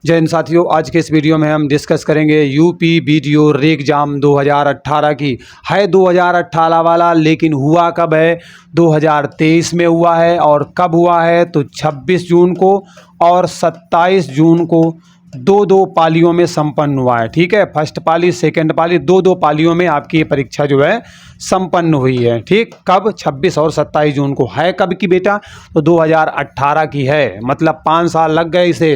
जय हिंद साथियों, आज के इस वीडियो में हम डिस्कस करेंगे यूपी वीडियो रेगजाम 2018 की। है 2018 वाला, लेकिन हुआ कब है? 2023 में हुआ है। और कब हुआ है? तो 26 जून को और 27 जून को दो पालियों में संपन्न हुआ है। ठीक है, फर्स्ट पाली सेकंड पाली दो पालियों में आपकी ये परीक्षा जो है संपन्न हुई है। ठीक, कब? 26 और 27 जून को। है कब की बेटा? तो 2018 की है। मतलब 5 साल लग गए इसे।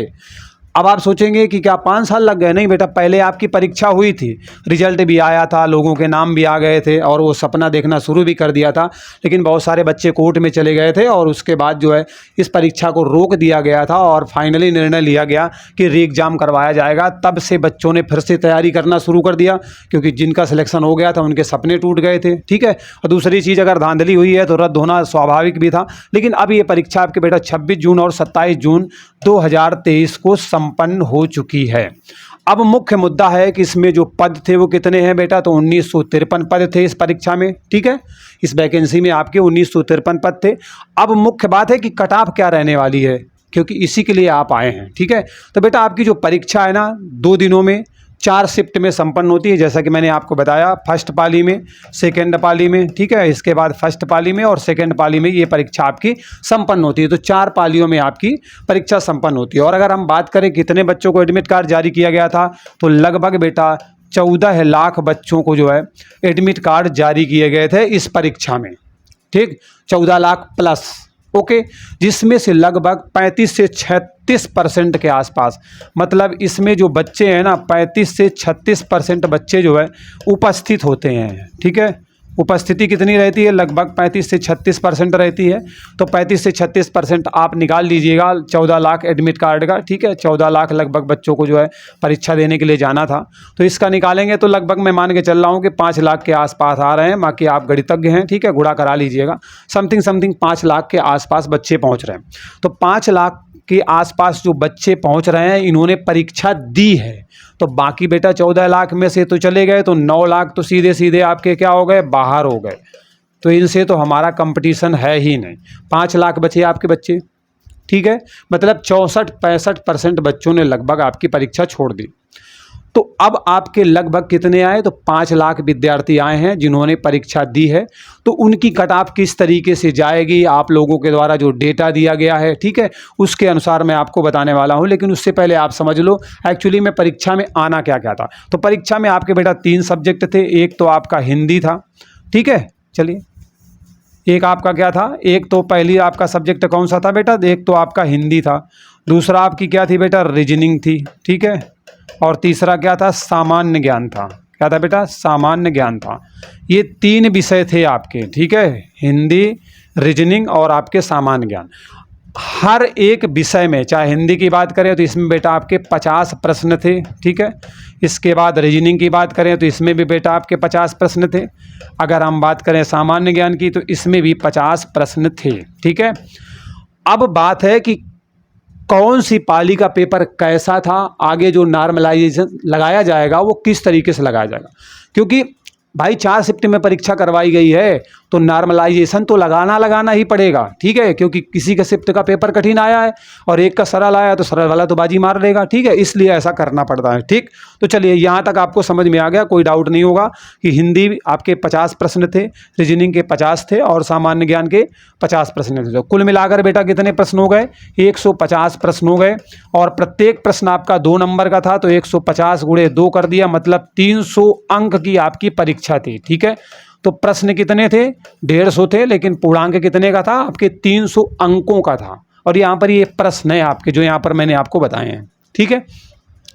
अब आप सोचेंगे कि क्या 5 साल लग गए? नहीं बेटा, पहले आपकी परीक्षा हुई थी, रिजल्ट भी आया था, लोगों के नाम भी आ गए थे और वो सपना देखना शुरू भी कर दिया था। लेकिन बहुत सारे बच्चे कोर्ट में चले गए थे और उसके बाद जो है इस परीक्षा को रोक दिया गया था और फाइनली निर्णय लिया गया कि री एग्ज़ाम करवाया जाएगा। तब से बच्चों ने फिर से तैयारी करना शुरू कर दिया, क्योंकि जिनका सिलेक्शन हो गया था उनके सपने टूट गए थे। ठीक है, और दूसरी चीज़, अगर धांधली हुई है तो रद्द होना स्वाभाविक भी था। लेकिन अब ये परीक्षा आपके बेटा 26 जून और 27 जून 2023 को संपन्न हो चुकी है। अब मुख्य मुद्दा है कि इसमें जो पद थे वो कितने हैं बेटा? तो 1953 पद थे इस परीक्षा में। ठीक है, इस वैकेंसी में आपके 1953 पद थे। अब मुख्य बात है कि कट ऑफ क्या रहने वाली है, क्योंकि इसी के लिए आप आए हैं। ठीक है, तो बेटा आपकी जो परीक्षा है ना, 2 दिनों में 4 शिफ्ट में संपन्न होती है, जैसा कि मैंने आपको बताया। फर्स्ट पाली में, सेकंड पाली में, ठीक है, इसके बाद फर्स्ट पाली में और सेकंड पाली में ये परीक्षा आपकी संपन्न होती है। तो 4 पालियों में आपकी परीक्षा संपन्न होती है। और अगर हम बात करें कितने बच्चों को एडमिट कार्ड जारी किया गया था, तो लगभग बेटा 14 लाख बच्चों को जो है एडमिट कार्ड जारी किए गए थे इस परीक्षा में। ठीक, 14 लाख प्लस। ओके, जिसमें से लगभग 35 से 36% के आसपास, मतलब इसमें जो बच्चे हैं ना, 35 से 36% बच्चे जो है उपस्थित होते हैं। ठीक है, उपस्थिति कितनी रहती है? लगभग 35 से 36% रहती है। तो 35 से 36% आप निकाल लीजिएगा 14 लाख एडमिट कार्ड का। ठीक है, 14 लाख लगभग बच्चों को जो है परीक्षा देने के लिए जाना था। तो इसका निकालेंगे तो लगभग मैं मान के चल रहा हूँ कि 5 लाख के आसपास आ रहे हैं। बाकी आप गणितज्ञ हैं, ठीक है, गुणा करा लीजिएगा। समथिंग 5 लाख के आसपास बच्चे पहुँच रहे हैं। तो 5 लाख के आसपास जो बच्चे पहुंच रहे हैं, इन्होंने परीक्षा दी है। तो बाकी बेटा 14 लाख में से तो चले गए, तो 9 लाख तो सीधे सीधे आपके क्या हो गए? बाहर हो गए। तो इनसे तो हमारा कंपटीशन है ही नहीं। 5 लाख बचे आपके बच्चे। ठीक है, मतलब 64-65% बच्चों ने लगभग आपकी परीक्षा छोड़ दी। तो अब आपके लगभग कितने आए? तो 5 लाख विद्यार्थी आए हैं जिन्होंने परीक्षा दी है। तो उनकी कट ऑफ किस तरीके से जाएगी, आप लोगों के द्वारा जो डेटा दिया गया है, ठीक है, उसके अनुसार मैं आपको बताने वाला हूं। लेकिन उससे पहले आप समझ लो एक्चुअली में परीक्षा में आना क्या क्या था। तो परीक्षा में आपके बेटा 3 सब्जेक्ट थे। एक तो आपका हिंदी था। ठीक है, चलिए, एक आपका क्या था? एक तो पहली आपका सब्जेक्ट कौन सा था बेटा? एक तो आपका हिंदी था। दूसरा आपकी क्या थी बेटा? रीजनिंग थी। ठीक है, और तीसरा क्या था? सामान्य ज्ञान था। क्या था बेटा? सामान्य ज्ञान था। ये 3 विषय थे आपके। ठीक है, हिंदी, रीजनिंग और आपके सामान्य ज्ञान। हर एक विषय में, चाहे हिंदी की बात करें तो इसमें बेटा आपके 50 प्रश्न थे। ठीक है, इसके बाद रीजनिंग की बात करें तो इसमें भी बेटा आपके 50 प्रश्न थे। अगर हम बात करें सामान्य ज्ञान की तो इसमें भी 50 प्रश्न थे। ठीक है, अब बात है कि कौन सी पाली का पेपर कैसा था, आगे जो नॉर्मलाइजेशन लगाया जाएगा वो किस तरीके से लगाया जाएगा। क्योंकि भाई 4 शिफ्ट में परीक्षा करवाई गई है, तो नॉर्मलाइजेशन तो लगाना ही पड़ेगा। ठीक है, क्योंकि किसी का शिफ्ट का पेपर कठिन आया है और एक का सरल आया, तो सरल वाला तो बाजी मार लेगा। ठीक है, इसलिए ऐसा करना पड़ता है। ठीक, तो चलिए यहाँ तक आपको समझ में आ गया, कोई डाउट नहीं होगा कि हिंदी आपके 50 प्रश्न थे, रीजनिंग के 50 थे और सामान्य ज्ञान के 50 प्रश्न थे। तो कुल मिलाकर बेटा कितने प्रश्न हो गए? 150 प्रश्न हो गए। और प्रत्येक प्रश्न आपका 2 नंबर का था, तो 150 गुणे 2 कर दिया, मतलब 300 अंक की आपकी परीक्षा थी। ठीक है, तो प्रश्न कितने थे? 150 थे, लेकिन पूर्णांक कितने का था? आपके 300 अंकों का था। और यहाँ पर ये प्रश्न है आपके जो यहाँ पर मैंने आपको बताए हैं। ठीक है,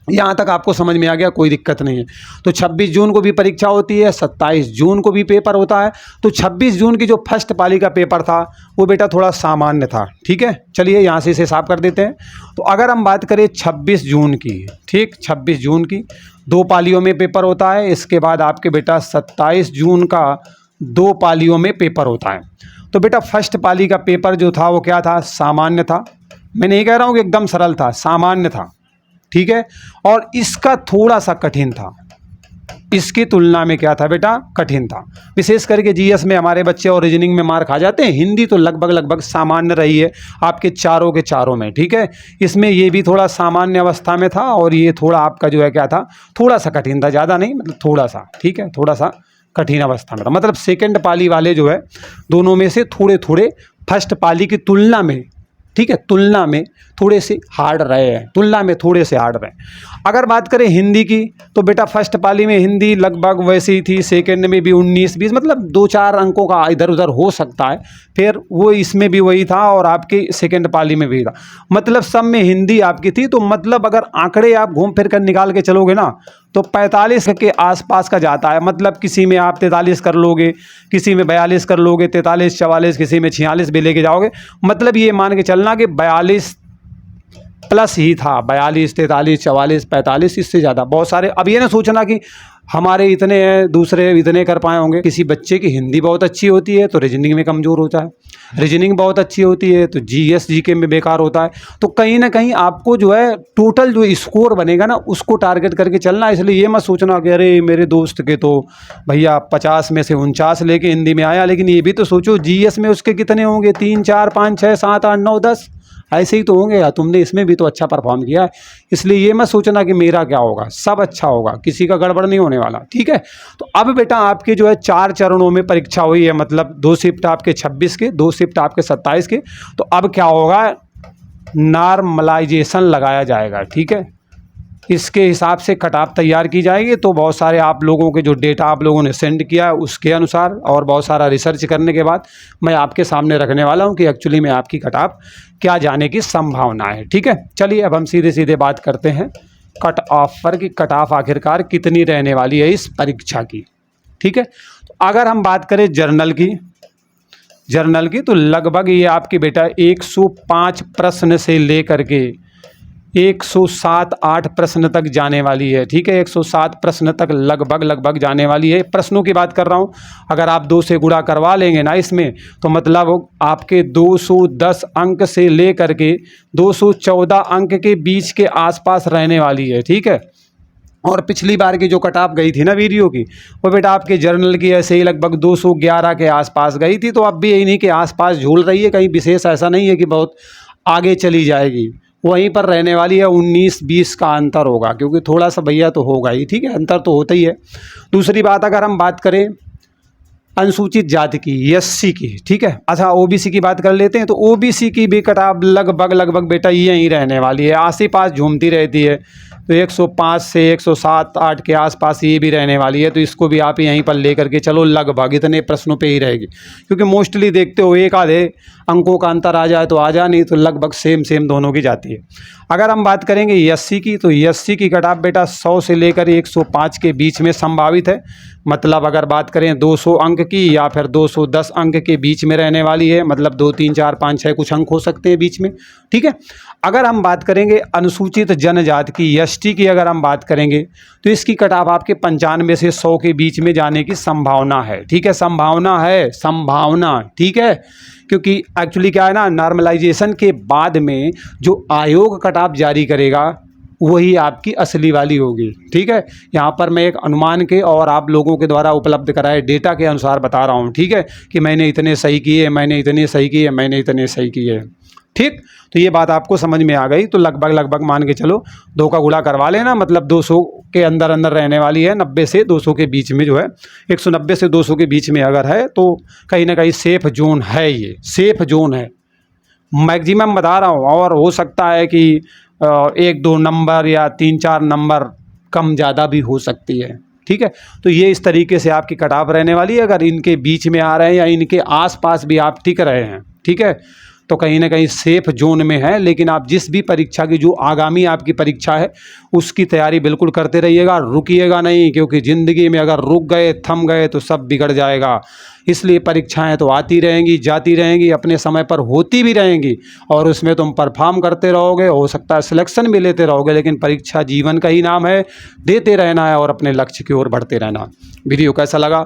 यहाँ तक आपको समझ में आ गया, कोई दिक्कत नहीं है। तो 26 जून को भी परीक्षा होती है, 27 जून को भी पेपर होता है। तो 26 जून की जो फर्स्ट पाली का पेपर था वो बेटा थोड़ा सामान्य था। ठीक है, चलिए यहाँ से इसे साफ कर देते हैं। तो अगर हम बात करें 26 जून की, ठीक, 26 जून की 2 पालियों में पेपर होता है। इसके बाद आपके बेटा 27 जून का 2 पालियों में पेपर होता है। तो बेटा फर्स्ट पाली का पेपर जो था वो क्या था? सामान्य था। मैं नहीं कह रहा हूँ कि एकदम सरल था, सामान्य था। ठीक है, और इसका थोड़ा सा कठिन था। इसकी तुलना में क्या था बेटा, कठिन था। विशेष करके जीएस में हमारे बच्चे और रीजनिंग में मार खा जाते हैं। हिंदी तो लगभग सामान्य रही है आपके चारों के चारों में, ठीक है। इसमें ये भी थोड़ा सामान्य अवस्था में था और ये थोड़ा आपका जो है क्या था, थोड़ा सा कठिन था, ज़्यादा नहीं, मतलब थोड़ा सा, ठीक है, थोड़ा सा कठिन अवस्था में था। मतलब सेकेंड पाली वाले जो है दोनों में से थोड़े थोड़े फर्स्ट पाली की तुलना में, ठीक है, तुलना में थोड़े से हार्ड रहे हैं, तुलना में थोड़े से हार्ड रहे। अगर बात करें हिंदी की तो बेटा फर्स्ट पाली में हिंदी लगभग वैसी ही थी, सेकंड में भी 19-20, मतलब 2-4 अंकों का इधर उधर हो सकता है। फिर वो इसमें भी वही था और आपके सेकंड पाली में भी था। मतलब सब में हिंदी आपकी थी। तो मतलब अगर आंकड़े आप घूम फिर कर निकाल के चलोगे ना तो 45 के आसपास का जाता है। मतलब किसी में आप 43 कर लोगे, किसी में 42 कर लोगे, 43, 44, किसी में 46 भी लेके जाओगे। मतलब ये मान के चलना कि 42 प्लस ही था, 42, 43, 44, 45, इससे ज़्यादा बहुत सारे। अब ये ना सोचना कि हमारे इतने हैं, दूसरे इतने कर पाए होंगे। किसी बच्चे की हिंदी बहुत अच्छी होती है तो रीजनिंग में कमज़ोर होता है, रीजनिंग बहुत अच्छी होती है तो जीएस जीके में बेकार होता है। तो कहीं ना कहीं आपको जो है टोटल जो स्कोर बनेगा ना उसको टारगेट करके चलना। इसलिए ये मत सोचना कि अरे मेरे दोस्त के तो भैया 50 में से 49 लेके हिंदी में आया, लेकिन ये भी तो सोचो जीएस में उसके कितने होंगे, 3, 4, 5, 6, 7, 8, 9, 10 ऐसे ही तो होंगे यार। तुमने इसमें भी तो अच्छा परफॉर्म किया है। इसलिए ये मत सोचना कि मेरा क्या होगा, सब अच्छा होगा, किसी का गड़बड़ नहीं होने वाला, ठीक है। तो अब बेटा आपके जो है 4 चरणों में परीक्षा हुई है, मतलब 2 शिफ्ट आपके 26 के, 2 शिफ्ट आपके 27 के। तो अब क्या होगा, नॉर्मलाइजेशन लगाया जाएगा, ठीक है। इसके हिसाब से कट ऑफ तैयार की जाएगी। तो बहुत सारे आप लोगों के जो डेटा आप लोगों ने सेंड किया है उसके अनुसार और बहुत सारा रिसर्च करने के बाद मैं आपके सामने रखने वाला हूं कि एक्चुअली में आपकी कट ऑफ क्या जाने की संभावना है, ठीक है। चलिए अब हम सीधे सीधे बात करते हैं कट ऑफ पर कि कट ऑफ आखिरकार कितनी रहने वाली है इस परीक्षा की, ठीक है। तो अगर हम बात करें जर्नल की तो लगभग ये आपके बेटा 105 प्रश्न से लेकर के 107-8 प्रश्न तक जाने वाली है, ठीक है। 107 प्रश्न तक लगभग जाने वाली है। प्रश्नों की बात कर रहा हूँ, अगर आप 2 से गुणा करवा लेंगे ना इसमें तो मतलब आपके 210 अंक से लेकर के 214 अंक के बीच के आसपास रहने वाली है, ठीक है। और पिछली बार की जो कट ऑफ गई थी ना वीडियो की, वो बेटा आपके जर्नल की ऐसे ही लगभग 211 के आसपास गई थी। तो अब भी यही नहीं कि आसपास झूल रही है, कहीं विशेष ऐसा नहीं है कि बहुत आगे चली जाएगी, वहीं पर रहने वाली है। 19-20 का अंतर होगा, क्योंकि थोड़ा सा भैया तो होगा ही, ठीक है, अंतर तो होता ही है। दूसरी बात अगर हम बात करें अनुसूचित जाति की, एससी की, ठीक है। अच्छा ओबीसी की बात कर लेते हैं। तो ओबीसी की भी कट ऑफ लगभग बेटा यहीं रहने वाली है, आस ही पास झूमती रहती है। तो 105 से 107-8 के आसपास ये भी रहने वाली है। तो इसको भी आप यहीं पर लेकर के चलो, लगभग इतने प्रश्नों पे ही रहेगी, क्योंकि मोस्टली देखते हो एक आधे अंकों का अंतर आ जाए तो आ जा, नहीं तो लगभग सेम दोनों की जाती है। अगर हम बात करेंगे एससी की तो एससी की कट ऑफ बेटा 100 से लेकर 105 के बीच में संभावित है। मतलब अगर बात करें 200 अंक की या फिर 210 अंक के बीच में रहने वाली है। मतलब 2, 3, 4, 5, 6 कुछ अंक हो सकते हैं बीच में, ठीक है। अगर हम बात करेंगे अनुसूचित जनजाति की, एसटी की अगर हम बात करेंगे तो इसकी कट ऑफ आपके 95 से 100 के बीच में जाने की संभावना है, ठीक है। संभावना, ठीक है। क्योंकि एक्चुअली क्या है ना, नॉर्मलाइजेशन के बाद में जो आयोग कट ऑफ जारी करेगा वही आपकी असली वाली होगी, ठीक है। यहाँ पर मैं एक अनुमान के और आप लोगों के द्वारा उपलब्ध कराए डेटा के अनुसार बता रहा हूँ, ठीक है, कि मैंने इतने सही किए, मैंने इतने सही किए, ठीक। तो ये बात आपको समझ में आ गई। तो लगभग मान के चलो 2 का गुणा करवा लेना, मतलब 200 के अंदर रहने वाली है। 90 से 200 के बीच में जो है, 190 से 200 के बीच में अगर है तो कहीं ना कहीं सेफ जोन है, ये सेफ जोन है, मैक्सिमम बता रहा हूँ। और हो सकता है कि 1-2 नंबर या 3-4 नंबर कम ज़्यादा भी हो सकती है, ठीक है। तो ये इस तरीके से आपकी कट ऑफ रहने वाली है। अगर इनके बीच में आ रहे हैं या इनके आसपास भी आप टिक रहे हैं, ठीक है, तो कहीं ना कहीं सेफ जोन में है। लेकिन आप जिस भी परीक्षा की जो आगामी आपकी परीक्षा है उसकी तैयारी बिल्कुल करते रहिएगा, रुकिएगा नहीं, क्योंकि ज़िंदगी में अगर रुक गए, थम गए तो सब बिगड़ जाएगा। इसलिए परीक्षाएं तो आती रहेंगी, जाती रहेंगी, अपने समय पर होती भी रहेंगी और उसमें तुम परफॉर्म करते रहोगे, हो सकता है सिलेक्शन भी लेते रहोगे। लेकिन परीक्षा जीवन का ही नाम है, देते रहना है और अपने लक्ष्य की ओर बढ़ते रहना। वीडियो कैसा लगा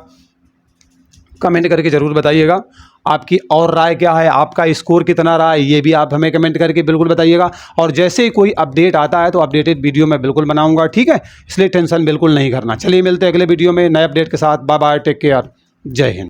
कमेंट करके ज़रूर बताइएगा। आपकी और राय क्या है, आपका स्कोर कितना रहा है, ये भी आप हमें कमेंट करके बिल्कुल बताइएगा। और जैसे ही कोई अपडेट आता है तो अपडेटेड वीडियो मैं बिल्कुल बनाऊंगा, ठीक है, इसलिए टेंशन बिल्कुल नहीं करना। चलिए मिलते हैं अगले वीडियो में नए अपडेट के साथ। बाय बाय, टेक केयर, जय हिंद।